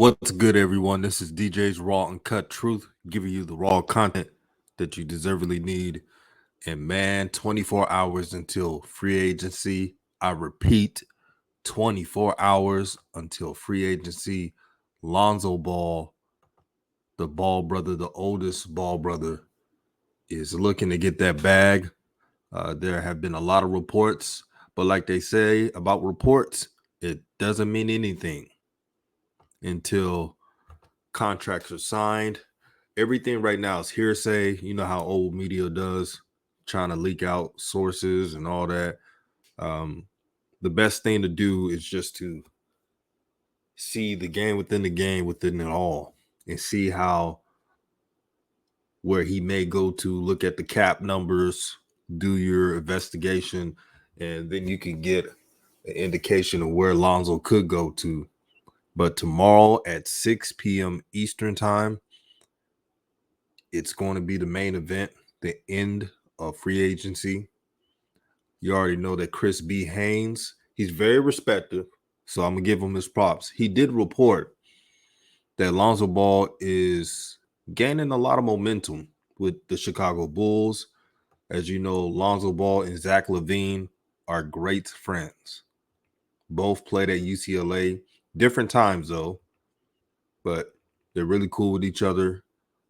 What's good, everyone? This is DJ's Raw and Cut Truth, giving you the raw content that you deservedly need. And man, 24 hours until free agency. I repeat, 24 hours until free agency. Lonzo Ball, the Ball brother, the oldest Ball brother, is looking to get that bag. There have been a lot of reports, but like they say about reports, it doesn't mean anything until contracts are signed. Everything right now is hearsay. You know how old media does, trying to leak out sources and all that. The best thing to do is just to see the game within it all, and see how where he may go to, look at the cap numbers, do your investigation, and then you can get an indication of where Lonzo could go to. But tomorrow at 6 p.m. Eastern time, it's going to be the main event, the end of free agency. You already know that Chris B. Haynes, he's very respected, so I'm going to give him his props. He did report that Lonzo Ball is gaining a lot of momentum with the Chicago Bulls. As you know, Lonzo Ball and Zach LaVine are great friends. Both played at UCLA, different times though, but they're really cool with each other.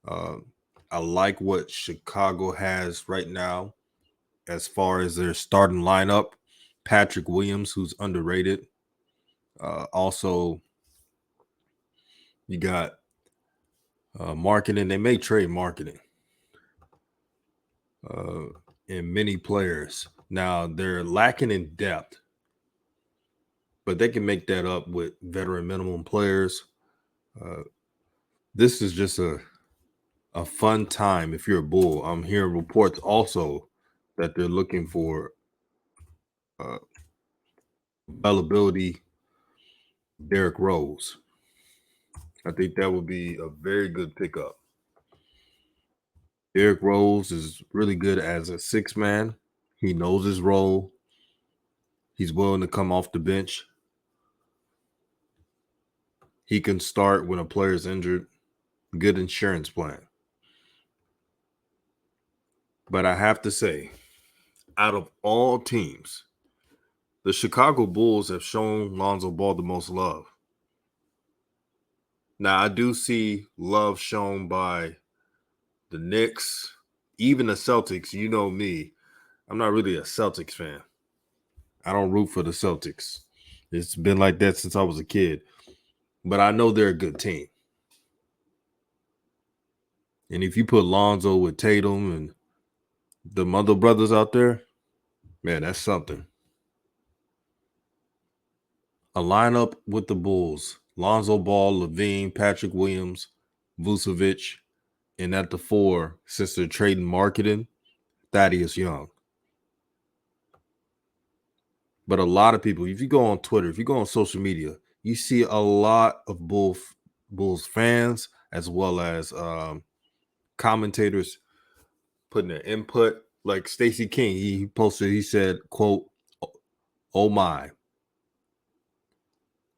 I like what Chicago has right now as far as their starting lineup. Patrick Williams, who's underrated. Also, you got marketing. They may trade marketing and many players. Now, they're lacking in depth, but they can make that up with veteran minimum players. This is just a fun time if you're a Bull. I'm hearing reports also that they're looking for availability Derrick Rose. I think that would be a very good pickup. Derrick Rose is really good as a six man. He knows his role. He's willing to come off the bench. He can start when a player is injured. Good insurance plan. But I have to say, out of all teams, the Chicago Bulls have shown Lonzo Ball the most love. Now, I do see love shown by the Knicks, even the Celtics. You know me, I'm not really a Celtics fan. I don't root for the Celtics. It's been like that since I was a kid. But I know they're a good team. And if you put Lonzo with Tatum and the other brothers out there, man, that's something. A lineup with the Bulls: Lonzo Ball, LaVine, Patrick Williams, Vucevic, and at the four, since they're trading marketing, Thaddeus Young. But a lot of people, if you go on Twitter, if you go on social media, you see a lot of Bulls fans as well as commentators putting their input. Like Stacey King, he posted, he said, quote, "Oh my,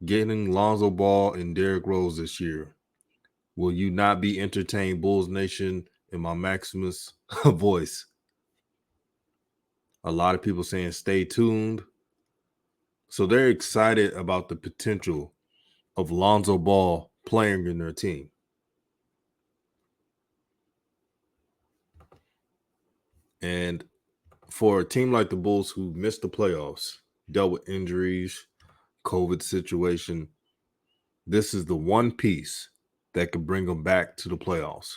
getting Lonzo Ball and Derrick Rose this year. Will you not be entertained, Bulls Nation?" In my Maximus voice. A lot of people saying stay tuned. So they're excited about the potential of Lonzo Ball playing in their team. And for a team like the Bulls who missed the playoffs, dealt with injuries, COVID situation, this is the one piece that could bring them back to the playoffs.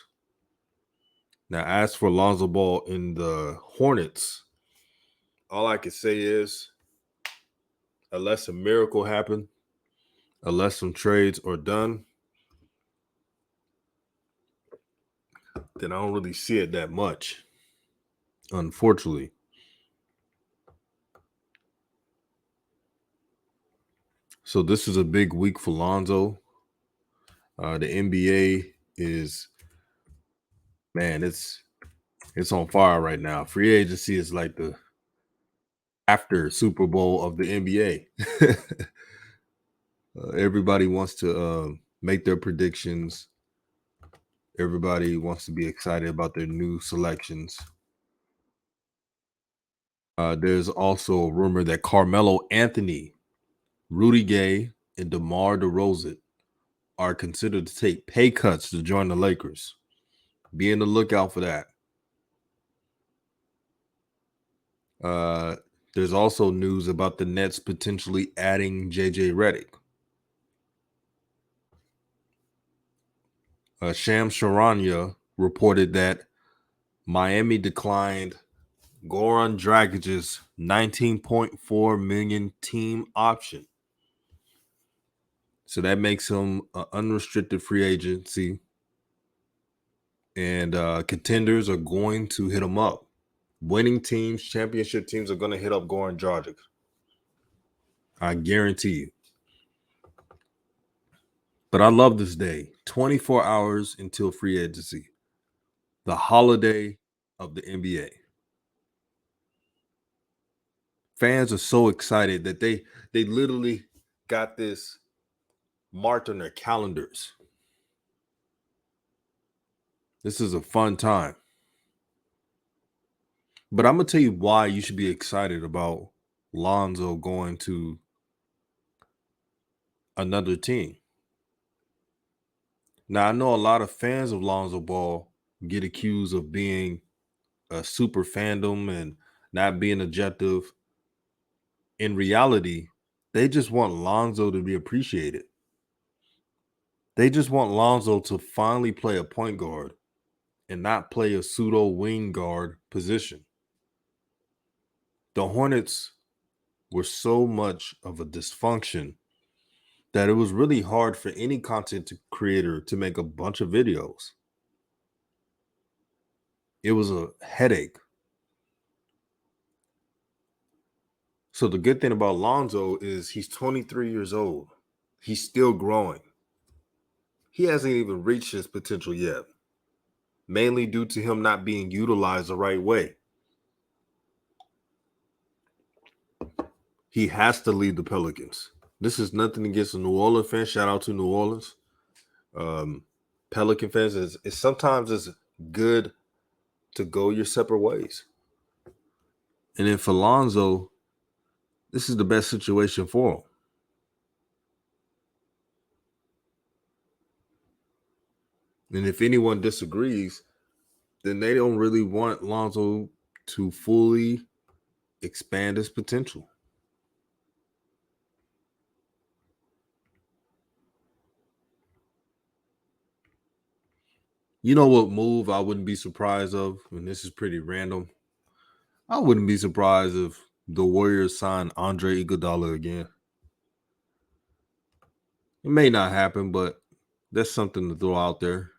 Now, as for Lonzo Ball in the Hornets, all I can say is, unless a miracle happened, unless some trades are done, then I don't really see it that much, unfortunately. So this is a big week for Lonzo. The NBA is, man, it's on fire right now. Free agency is like the after Super Bowl of the NBA. Everybody wants to make their predictions. Everybody wants to be excited about their new selections. There's also a rumor that Carmelo Anthony, Rudy Gay, and DeMar DeRozan are considered to take pay cuts to join the Lakers. Be on the lookout for that. Uh, there's also news about the Nets potentially adding JJ Redick. Sham Charania reported that Miami declined Goran Dragic's $19.4 million team option. So that makes him an unrestricted free agency. And contenders are going to hit him up. Winning teams, championship teams are going to hit up Goran Dragic. I guarantee you. But I love this day. 24 hours until free agency. The holiday of the NBA. Fans are so excited that they literally got this marked on their calendars. This is a fun time. But I'm going to tell you why you should be excited about Lonzo going to another team. Now, I know a lot of fans of Lonzo Ball get accused of being a super fandom and not being objective. In reality, they just want Lonzo to be appreciated. They just want Lonzo to finally play a point guard and not play a pseudo wing guard position. The Hornets were so much of a dysfunction that it was really hard for any content creator to make a bunch of videos. It was a headache. So the good thing about Lonzo is he's 23 years old. He's still growing. He hasn't even reached his potential yet, mainly due to him not being utilized the right way. He has to lead the Pelicans. This is nothing against the New Orleans fans. Shout out to New Orleans. Pelican fans, it's sometimes it's good to go your separate ways. And then for Lonzo, this is the best situation for him. And if anyone disagrees, then they don't really want Lonzo to fully expand his potential. You know what move I wouldn't be surprised of, and this is pretty random. I wouldn't be surprised if the Warriors sign Andre Iguodala again. It may not happen, but that's something to throw out there.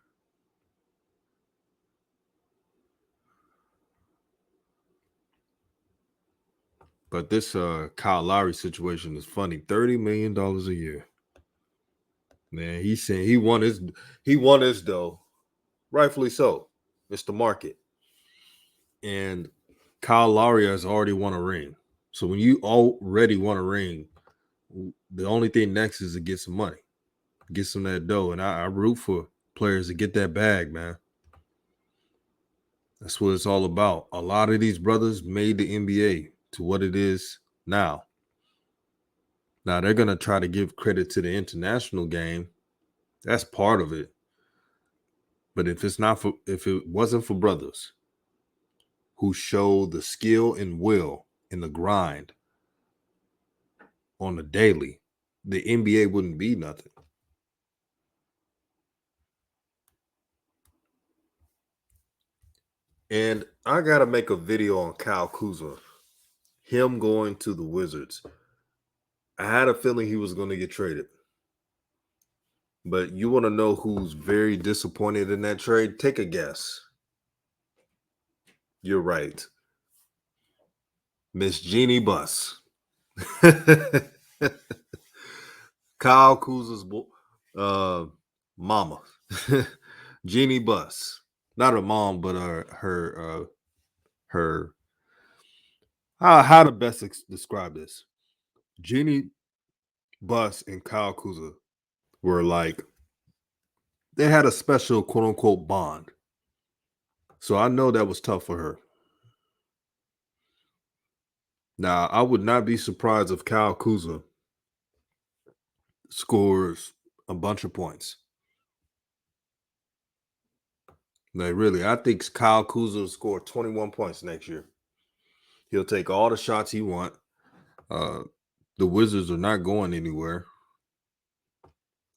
But this Kyle Lowry situation is funny. $30 million a year. Man, he's saying he won his dough. Rightfully so. It's the market. And Kyle Lowry has already won a ring. So when you already won a ring, the only thing next is to get some money, get some of that dough. And I root for players to get that bag, man. That's what it's all about. A lot of these brothers made the NBA to what it is now. Now they're gonna try to give credit to the international game. That's part of it. But if it wasn't for brothers who show the skill and will and the grind on the daily, the NBA wouldn't be nothing. And I gotta make a video on Kyle Kuzma, him going to the Wizards. I had a feeling he was going to get traded. But you want to know who's very disappointed in that trade? Take a guess. You're right. Miss Jeannie Buss. Kyle Kuzma's mama. Jeannie Buss. Not her mom, but her how to best describe this. Jeannie Buss and Kyle Kuzma were like they had a special quote unquote bond. So I know that was tough for her. Now, I would not be surprised if Kyle Kuzma scores a bunch of points. Like, really, I think Kyle Kuzma will score 21 points next year. He'll take all the shots he want. Uh, the Wizards are not going anywhere.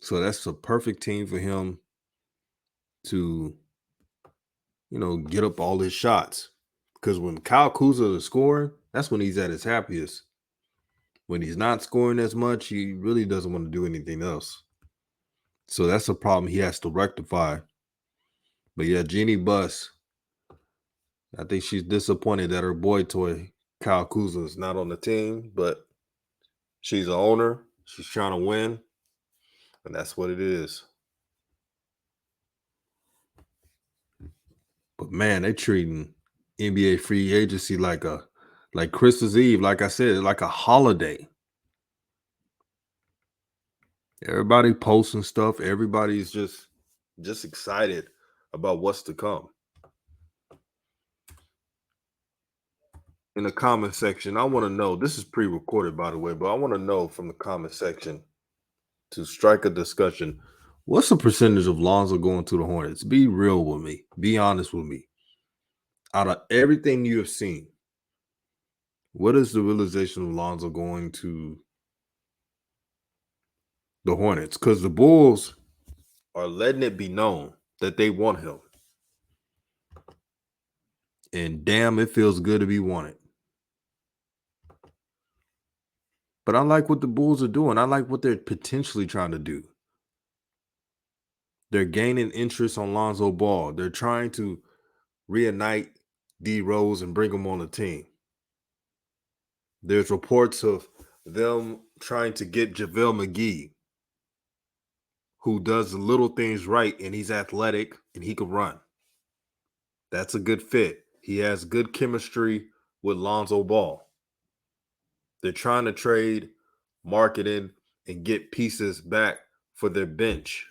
So that's a perfect team for him to, get up all his shots. Because when Kyle Kuzma is scoring, that's when he's at his happiest. When he's not scoring as much, he really doesn't want to do anything else. So that's a problem he has to rectify. But yeah, Jeannie Buss, I think she's disappointed that her boy toy, Kyle Kuzma, is not on the team, but she's an owner. She's trying to win, and that's what it is. But man, they treating NBA free agency like Christmas Eve, like I said, like a holiday. Everybody posting stuff. Everybody's just excited about what's to come. In the comment section, I want to know. This is pre-recorded, by the way, but I want to know from the comment section to strike a discussion. What's the percentage of Lonzo going to the Hornets? Be real with me. Be honest with me. Out of everything you have seen, what is the realization of Lonzo going to the Hornets? Because the Bulls are letting it be known that they want him. And damn, it feels good to be wanted. But I like what the Bulls are doing. I like what they're potentially trying to do. They're gaining interest on Lonzo Ball. They're trying to reunite D Rose and bring him on the team. There's reports of them trying to get JaVale McGee, who does the little things right, and he's athletic and he can run. That's a good fit. He has good chemistry with Lonzo Ball. They're trying to trade, marketing, and get pieces back for their bench.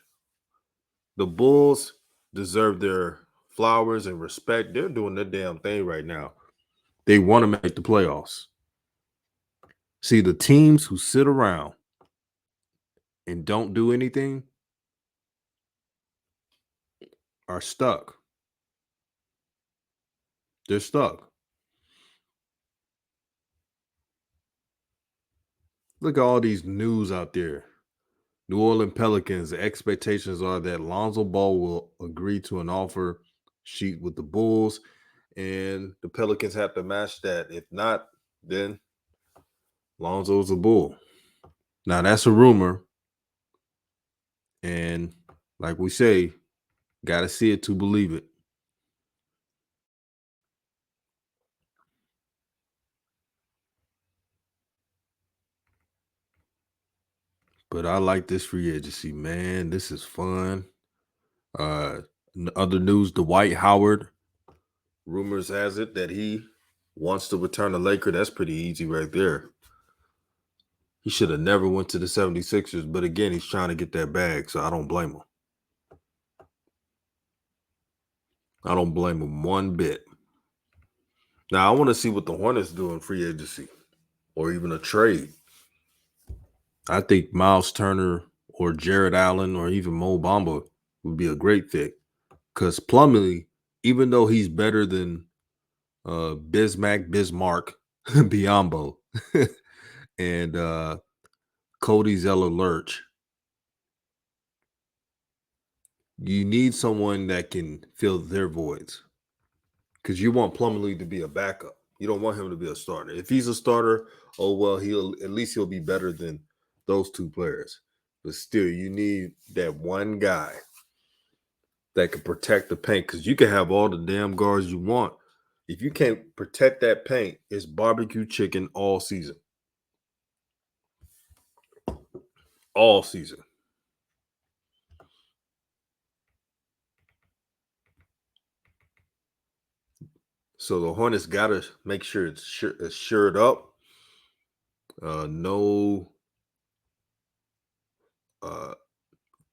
The Bulls deserve their flowers and respect. They're doing their damn thing right now. They want to make the playoffs. See, the teams who sit around and don't do anything are stuck. They're stuck. Look at all these news out there. New Orleans Pelicans, the expectations are that Lonzo Ball will agree to an offer sheet with the Bulls, and the Pelicans have to match that. If not, then Lonzo's a Bull. Now, that's a rumor. And like we say, got to see it to believe it. But I like this free agency, man. This is fun. Other news, Dwight Howard, rumors has it that he wants to return to Laker. That's pretty easy right there. He should have never went to the 76ers, but again, he's trying to get that bag, so I don't blame him. I don't blame him one bit. Now, I want to see what the Hornets do in free agency or even a trade. I think Miles Turner or Jared Allen or even Mo Bamba would be a great fit because Plumlee, even though he's better than Bismarck, Biombo, and Cody Zeller Lurch, you need someone that can fill their voids because you want Plumlee to be a backup. You don't want him to be a starter. If he's a starter, oh well, he'll be better than those two players. But still, you need that one guy that can protect the paint because you can have all the damn guards you want. If you can't protect that paint, it's barbecue chicken all season. All season. So the Hornets got to make sure it's shored up. No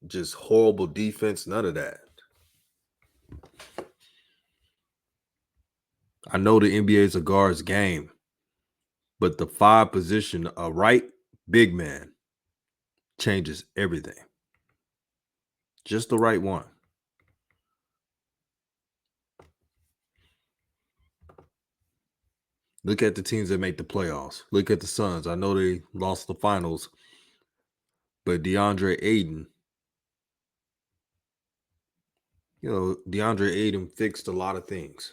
just horrible defense, none of that. I know the NBA is a guards game, but the 5 position, a right big man, changes everything. Just the right one. Look at the teams that make the playoffs. Look at the Suns. I know they lost the finals, but DeAndre Ayton, DeAndre Ayton fixed a lot of things.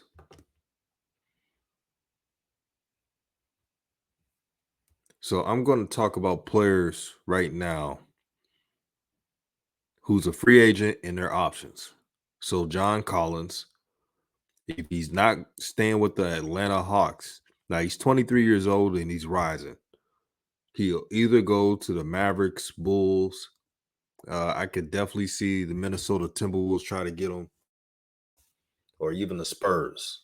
So I'm going to talk about players right now who's a free agent and their options. So John Collins, if he's not staying with the Atlanta Hawks, now he's 23 years old and he's rising. He'll either go to the Mavericks, Bulls. I could definitely see the Minnesota Timberwolves try to get him, or even the Spurs.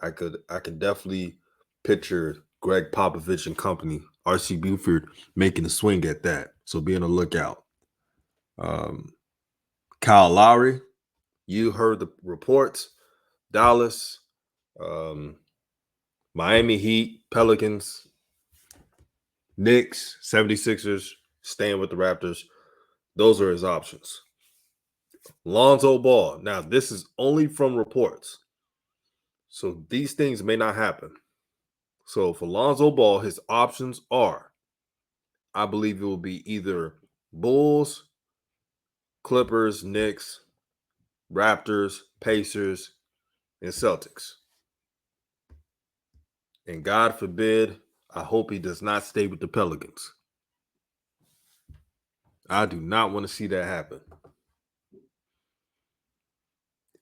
I could definitely picture Greg Popovich and company, RC Buford, making a swing at that. So be on the lookout. Kyle Lowry, you heard the reports. Dallas, um, Miami Heat, Pelicans, Knicks, 76ers, staying with the Raptors. Those are his options. Lonzo Ball. Now, this is only from reports. So these things may not happen. So for Lonzo Ball, his options are, I believe it will be either Bulls, Clippers, Knicks, Raptors, Pacers, and Celtics. And God forbid, I hope he does not stay with the Pelicans. I do not want to see that happen.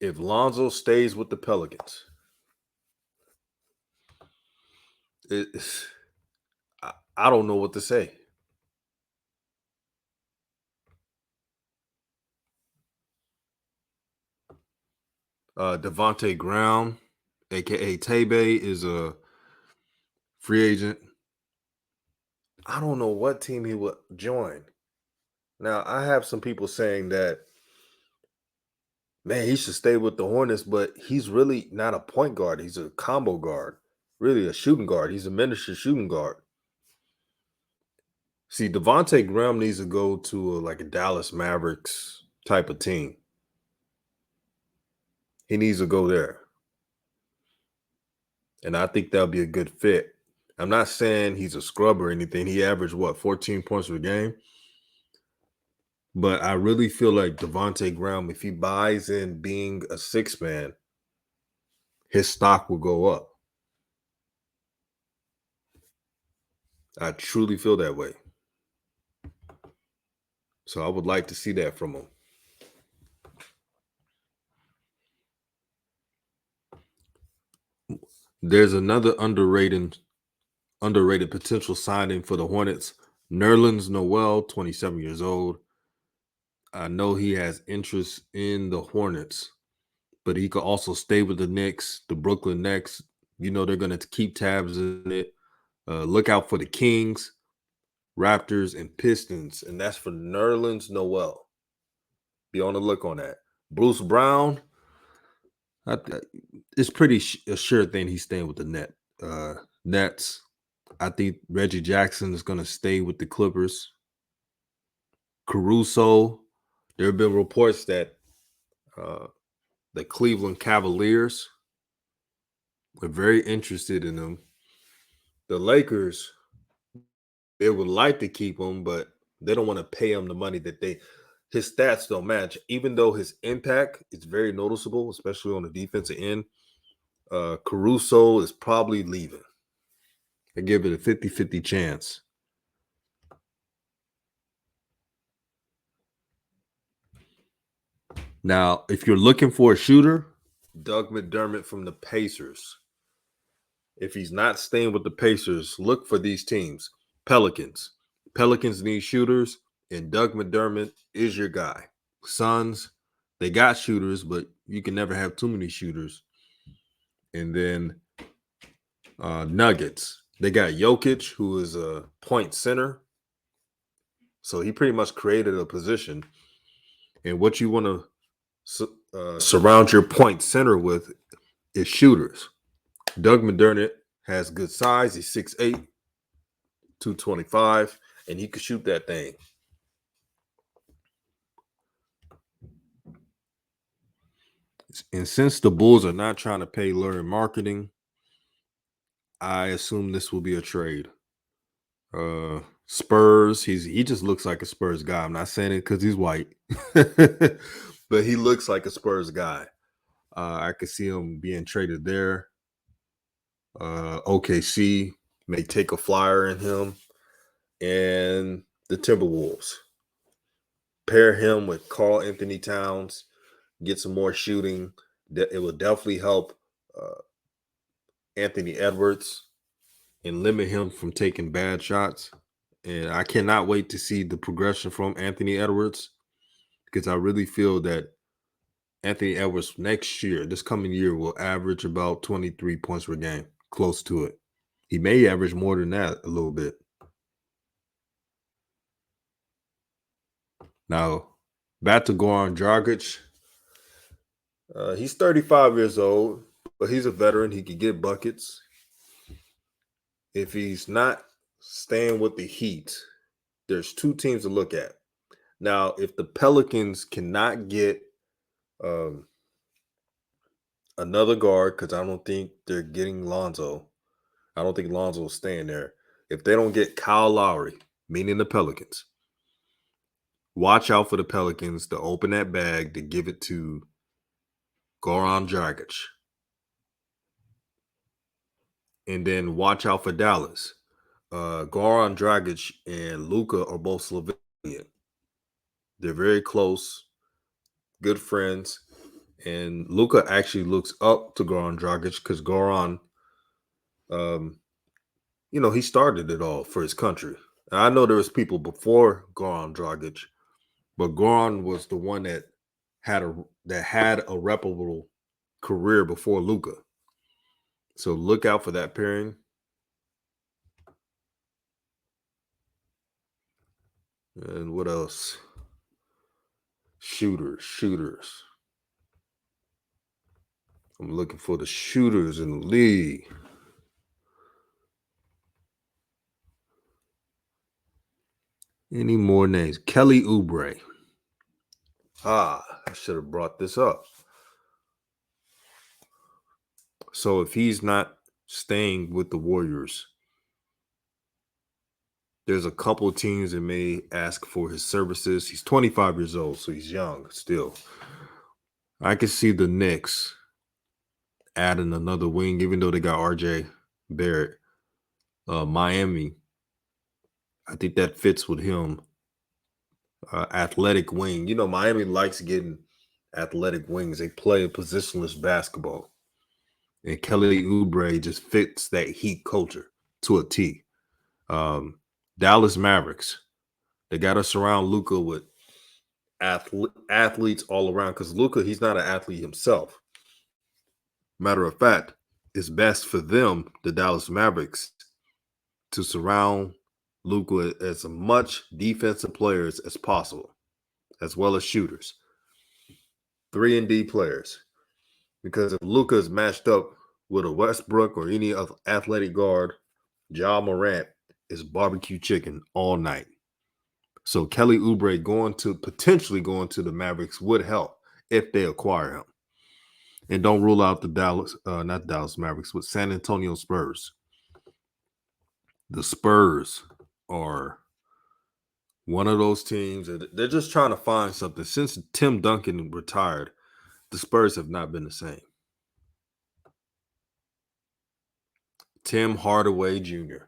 If Lonzo stays with the Pelicans, I don't know what to say. Devontae Graham, aka Tebe, is a free agent. I don't know what team he would join. Now, I have some people saying that, man, he should stay with the Hornets, but he's really not a point guard. He's a combo guard, really a shooting guard. He's a miniature shooting guard. See, Devontae Graham needs to go to like a Dallas Mavericks type of team. He needs to go there. And I think that'll be a good fit. I'm not saying he's a scrub or anything. He averaged, 14 points per game? But I really feel like Devontae Graham, if he buys in being a six man, his stock will go up. I truly feel that way. So I would like to see that from him. There's another underrated potential signing for the Hornets. Nerlens Noel, 27 years old. I know he has interest in the Hornets, but he could also stay with the Knicks, the Brooklyn Nets. You know they're going to keep tabs in it. Look out for the Kings, Raptors, and Pistons, and that's for Nerlens Noel. Be on the look on that. Bruce Brown, it's pretty a sure thing he's staying with the Nets. I think Reggie Jackson is going to stay with the Clippers. Caruso, there have been reports that the Cleveland Cavaliers are very interested in him. The Lakers, they would like to keep him, but they don't want to pay him the money that his stats don't match. Even though his impact is very noticeable, especially on the defensive end, Caruso is probably leaving. I give it a 50-50 chance. Now, if you're looking for a shooter, Doug McDermott from the Pacers. If he's not staying with the Pacers, look for these teams. Pelicans. Pelicans need shooters, and Doug McDermott is your guy. Suns, they got shooters, but you can never have too many shooters. And then Nuggets. They got Jokic, who is a point center. So he pretty much created a position. And what you want to surround your point center with is shooters. Doug McDermott has good size. He's 6'8", 225, and he could shoot that thing. And since the Bulls are not trying to pay Larry marketing, I assume this will be a trade. Spurs, he just looks like a Spurs guy. I'm not saying it because he's white, but he looks like a Spurs guy. I could see him being traded there. OKC may take a flyer in him, and the Timberwolves pair him with Karl Anthony Towns, get some more shooting. It will definitely help Anthony Edwards and limit him from taking bad shots. And I cannot wait to see the progression from Anthony Edwards, because I really feel that Anthony Edwards next year, this coming year, will average about 23 points per game, close to it. He may average more than that a little bit. Now, back to Goran Dragic. He's 35 years old, but he's a veteran. He can get buckets. If he's not staying with the Heat, there's two teams to look at. Now, if the Pelicans cannot get another guard, because I don't think they're getting Lonzo. I don't think Lonzo is staying there. If they don't get Kyle Lowry, meaning the Pelicans, watch out for the Pelicans to open that bag to give it to Goran Dragic. And then watch out for Dallas. Goran Dragic and Luka are both Slovenian. They're very close, good friends. And Luka actually looks up to Goran Dragic because Goran, he started it all for his country. And I know there was people before Goran Dragic, but Goran was the one that had a reputable career before Luka. So look out for that pairing. And what else? Shooters. I'm looking for the shooters in the league. Any more names? Kelly Oubre. I should have brought this up. So if he's not staying with the Warriors, there's a couple of teams that may ask for his services. He's 25 years old, so he's young still. I can see the Knicks adding another wing, even though they got RJ Barrett. Miami, I think that fits with him. Athletic wing. Miami likes getting athletic wings. They play positionless basketball. And Kelly Oubre just fits that Heat culture to a T. Dallas Mavericks, they got to surround Luka with athletes all around, because Luka, he's not an athlete himself. Matter of fact, it's best for them, the Dallas Mavericks, to surround Luka as much defensive players as possible, as well as shooters. 3-and-D players. Because if Luka is matched up with a Westbrook or any other athletic guard, Ja Morant is barbecue chicken all night. So Kelly Oubre potentially going to the Mavericks would help if they acquire him. And don't rule out the not Dallas Mavericks, but San Antonio Spurs. The Spurs are one of those teams that they're just trying to find something. Since Tim Duncan retired, the Spurs have not been the same. Tim Hardaway Jr.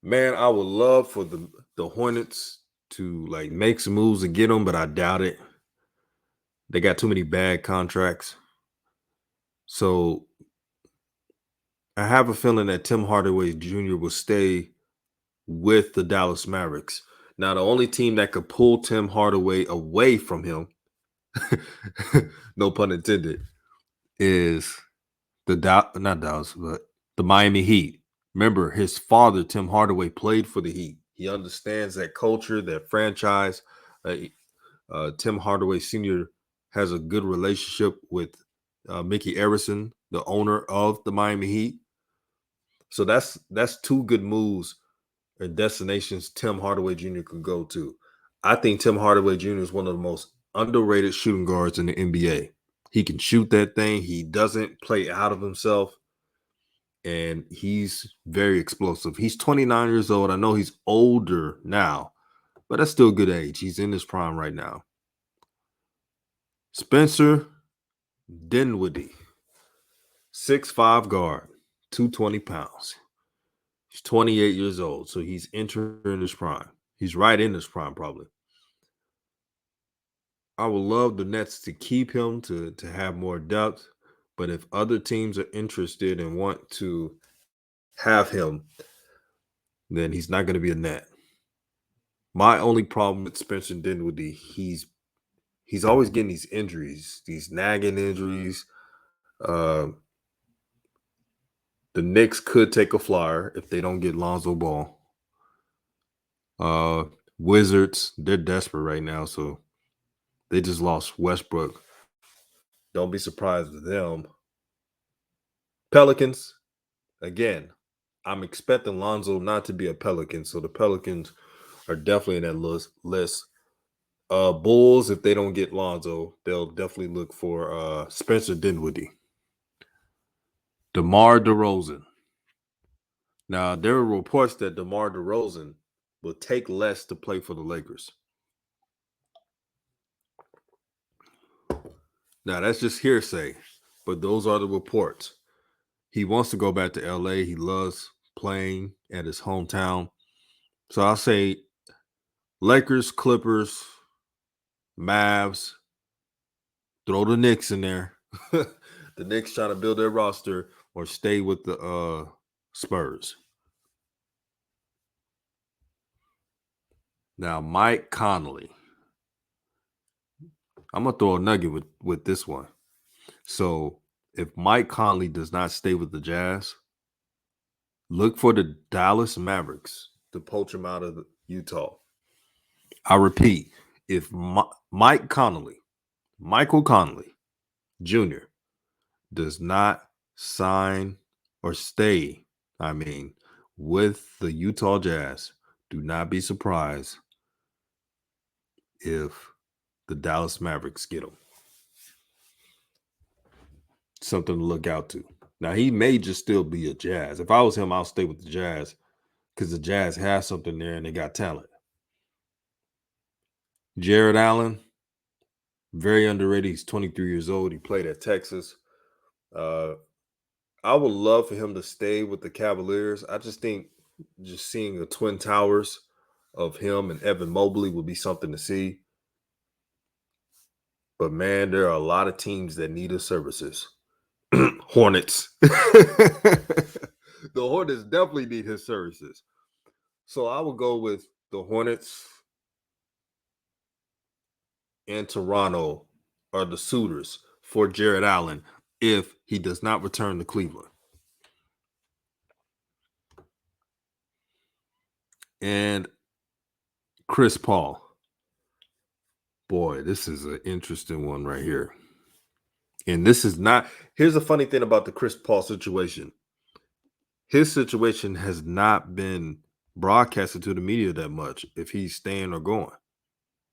Man, I would love for the Hornets to make some moves and get him, but I doubt it. They got too many bad contracts. So I have a feeling that Tim Hardaway Jr. will stay with the Dallas Mavericks. Now, the only team that could pull Tim Hardaway away from him, no pun intended, is not Dallas, but the Miami Heat. Remember, his father, Tim Hardaway, played for the Heat. He understands that culture, that franchise. Uh, Tim Hardaway Sr. has a good relationship with Mickey Arison, the owner of the Miami Heat. So that's two good moves and destinations Tim Hardaway Jr. could go to. I think Tim Hardaway Jr. is one of the most underrated shooting guards in the NBA. He can shoot that thing. He doesn't play out of himself, and he's very explosive. He's 29 years old. I know he's older now, but that's still good age. He's in his prime right now. Spencer Dinwiddie, 6'5" guard, 220 pounds. He's 28 years old, so he's entering his prime. He's right in his prime, probably. I would love the Nets to keep him to have more depth, but if other teams are interested and want to have him, then he's not going to be a Net. My only problem with Spencer Dinwiddie, he's always getting these injuries, these nagging injuries. Uh, the Knicks could take a flyer if they don't get Lonzo Ball. Uh, Wizards, they're desperate right now, so they just lost Westbrook. Don't be surprised with them. Pelicans, again, I'm expecting Lonzo not to be a Pelican, so the Pelicans are definitely in that list. Bulls, if they don't get Lonzo, they'll definitely look for Spencer Dinwiddie. DeMar DeRozan. Now, there are reports that DeMar DeRozan will take less to play for the Lakers. Now, that's just hearsay, but those are the reports. He wants to go back to LA. He loves playing at his hometown. So I'll say Lakers, Clippers, Mavs, throw the Knicks in there. The Knicks trying to build their roster or stay with the Spurs. Now, Mike Conley. I'm going to throw a nugget with this one. So if Mike Conley does not stay with the Jazz, look for the Dallas Mavericks to poach him out of Utah. I repeat, if Michael Conley Jr. does not sign or stay, with the Utah Jazz, do not be surprised if the Dallas Mavericks get him. Something to look out to. Now, he may just still be a Jazz. If I was him, I'll stay with the Jazz because the Jazz have something there and they got talent. Jared Allen, very underrated. He's 23 years old. He played at Texas. I would love for him to stay with the Cavaliers. I just think just seeing the Twin Towers of him and Evan Mobley would be something to see. But man, there are a lot of teams that need his services. Hornets. The Hornets definitely need his services. So I will go with the Hornets and Toronto are the suitors for Jared Allen if he does not return to Cleveland. And Chris Paul. Boy, this is an interesting one right here. And this is not, here's the funny thing about the Chris Paul situation. His situation has not been broadcasted to the media that much if he's staying or going.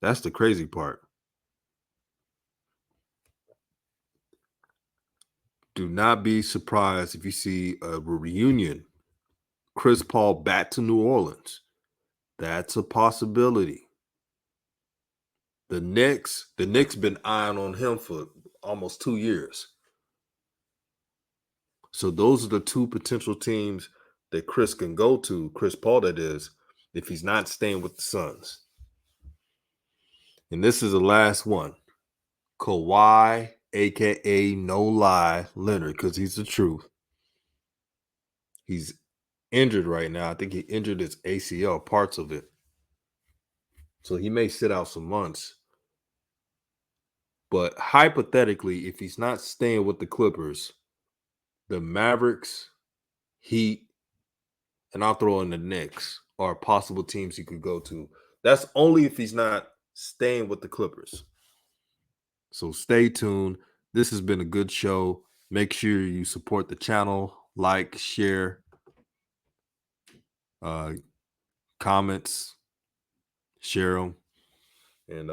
That's the crazy part. Do not be surprised if you see a reunion. Chris Paul back to New Orleans. That's a possibility. The Knicks been eyeing on him for almost 2 years. So those are the two potential teams that Chris can go to, Chris Paul that is, if he's not staying with the Suns. And this is the last one. Kawhi, a.k.a. No Lie Leonard, because he's the truth. He's injured right now. I think he injured his ACL, parts of it. So he may sit out some months. But hypothetically, if he's not staying with the Clippers, the Mavericks, Heat, and I'll throw in the Knicks are possible teams he could go to. That's only if he's not staying with the Clippers. So stay tuned. This has been a good show. Make sure you support the channel, like, share, uh, comments, share them. And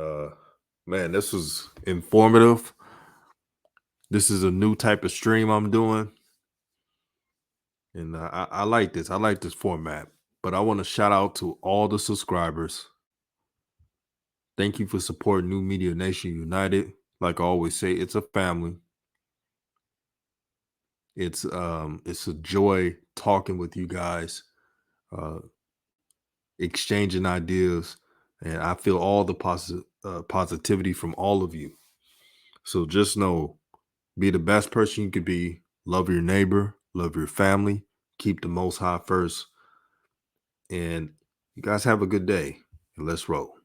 man, this was informative. This is a new type of stream I'm doing. And I like this. I like this format. But I want to shout out to all the subscribers. Thank you for supporting New Media Nation United. Like I always say, it's a family. It's a joy talking with you guys, uh, exchanging ideas, and I feel all the positivity from all of you. So just know, be the best person you could be. Love your neighbor, love your family, keep the Most High first, and you guys have a good day. And let's roll.